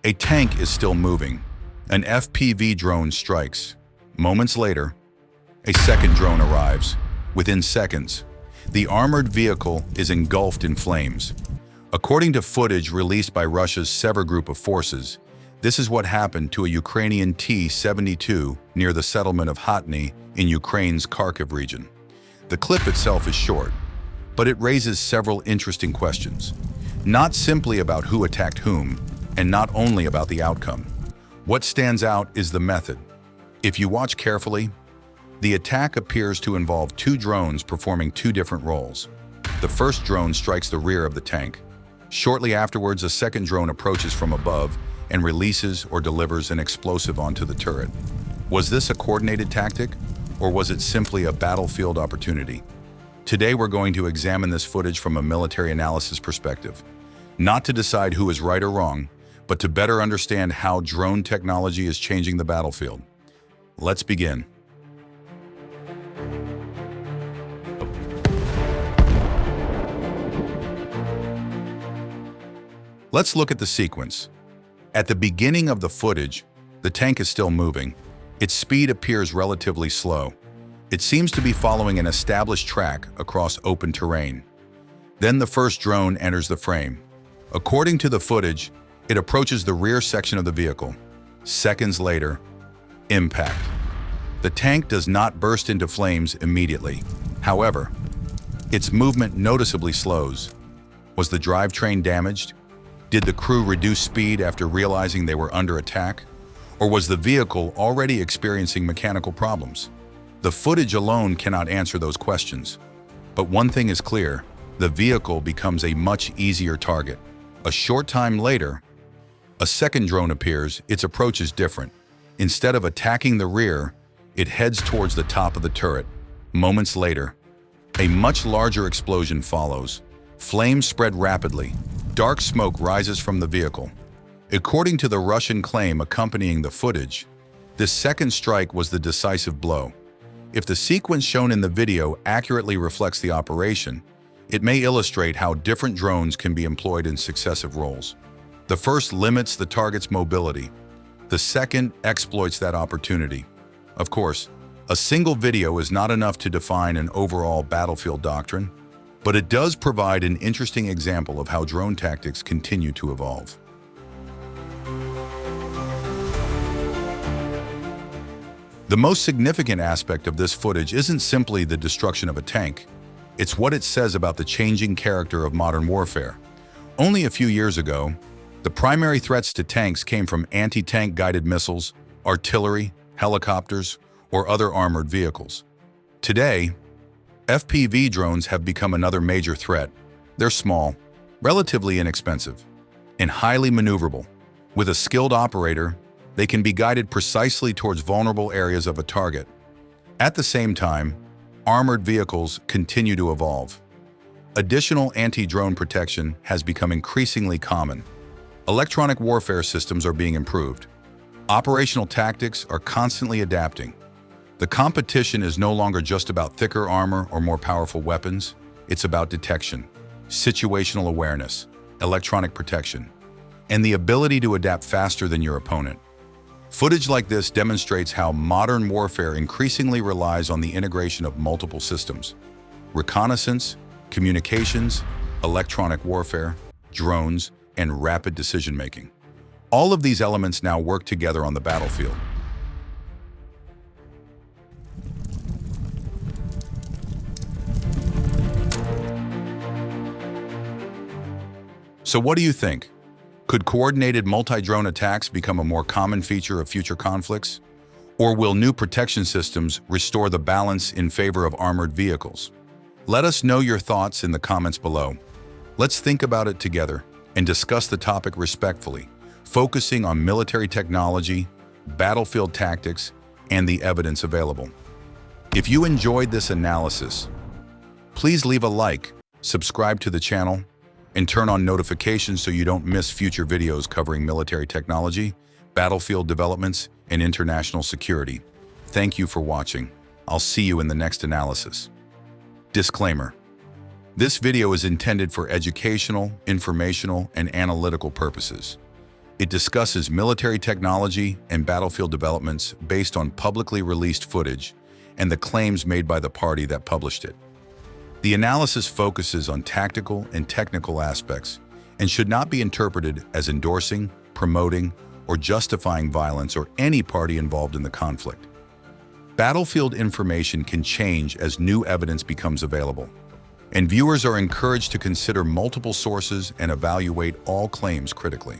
A tank is still moving. An FPV drone strikes. Moments later, a second drone arrives. Within seconds, the armored vehicle is engulfed in flames. According to footage released by Russia's Sever group of forces, this is what happened to a Ukrainian T-72 near the settlement of Hatne in Ukraine's Kharkiv region. The clip itself is short, but it raises several interesting questions. Not simply about who attacked whom, and not only about the outcome. What stands out is the method. If you watch carefully, the attack appears to involve two drones performing two different roles. The first drone strikes the rear of the tank. Shortly afterwards, a second drone approaches from above and releases or delivers an explosive onto the turret. Was this a coordinated tactic, or was it simply a battlefield opportunity? Today we're going to examine this footage from a military analysis perspective, not to decide who is right or wrong, but to better understand how drone technology is changing the battlefield. Let's begin. Let's look at the sequence. At the beginning of the footage, the tank is still moving. Its speed appears relatively slow. It seems to be following an established track across open terrain. Then the first drone enters the frame. According to the footage, it approaches the rear section of the vehicle. Seconds later, impact. The tank does not burst into flames immediately. However, its movement noticeably slows. Was the drivetrain damaged? Did the crew reduce speed after realizing they were under attack? Or was the vehicle already experiencing mechanical problems? The footage alone cannot answer those questions. But one thing is clear, the vehicle becomes a much easier target. A short time later, a second drone appears. Its approach is different. Instead of attacking the rear, it heads towards the top of the turret. Moments later, a much larger explosion follows. Flames spread rapidly. Dark smoke rises from the vehicle. According to the Russian claim accompanying the footage, this second strike was the decisive blow. If the sequence shown in the video accurately reflects the operation, it may illustrate how different drones can be employed in successive roles. The first limits the target's mobility. The second exploits that opportunity. Of course, a single video is not enough to define an overall battlefield doctrine, but it does provide an interesting example of how drone tactics continue to evolve. The most significant aspect of this footage isn't simply the destruction of a tank. It's what it says about the changing character of modern warfare. Only a few years ago, the primary threats to tanks came from anti-tank guided missiles, artillery, helicopters, or other armored vehicles. Today, FPV drones have become another major threat. They're small, relatively inexpensive, and highly maneuverable. With a skilled operator, they can be guided precisely towards vulnerable areas of a target. At the same time, armored vehicles continue to evolve. Additional anti-drone protection has become increasingly common. Electronic warfare systems are being improved. Operational tactics are constantly adapting. The competition is no longer just about thicker armor or more powerful weapons. It's about detection, situational awareness, electronic protection, and the ability to adapt faster than your opponent. Footage like this demonstrates how modern warfare increasingly relies on the integration of multiple systems: reconnaissance, communications, electronic warfare, drones, and rapid decision-making. All of these elements now work together on the battlefield. So what do you think? Could coordinated multi-drone attacks become a more common feature of future conflicts? Or will new protection systems restore the balance in favor of armored vehicles? Let us know your thoughts in the comments below. Let's think about it together and discuss the topic respectfully, focusing on military technology, battlefield tactics, and the evidence available. If you enjoyed this analysis, please leave a like, subscribe to the channel, and turn on notifications so you don't miss future videos covering military technology, battlefield developments, and international security. Thank you for watching. I'll see you in the next analysis. Disclaimer: this video is intended for educational, informational, and analytical purposes. It discusses military technology and battlefield developments based on publicly released footage and the claims made by the party that published it. The analysis focuses on tactical and technical aspects and should not be interpreted as endorsing, promoting, or justifying violence or any party involved in the conflict. Battlefield information can change as new evidence becomes available, and viewers are encouraged to consider multiple sources and evaluate all claims critically.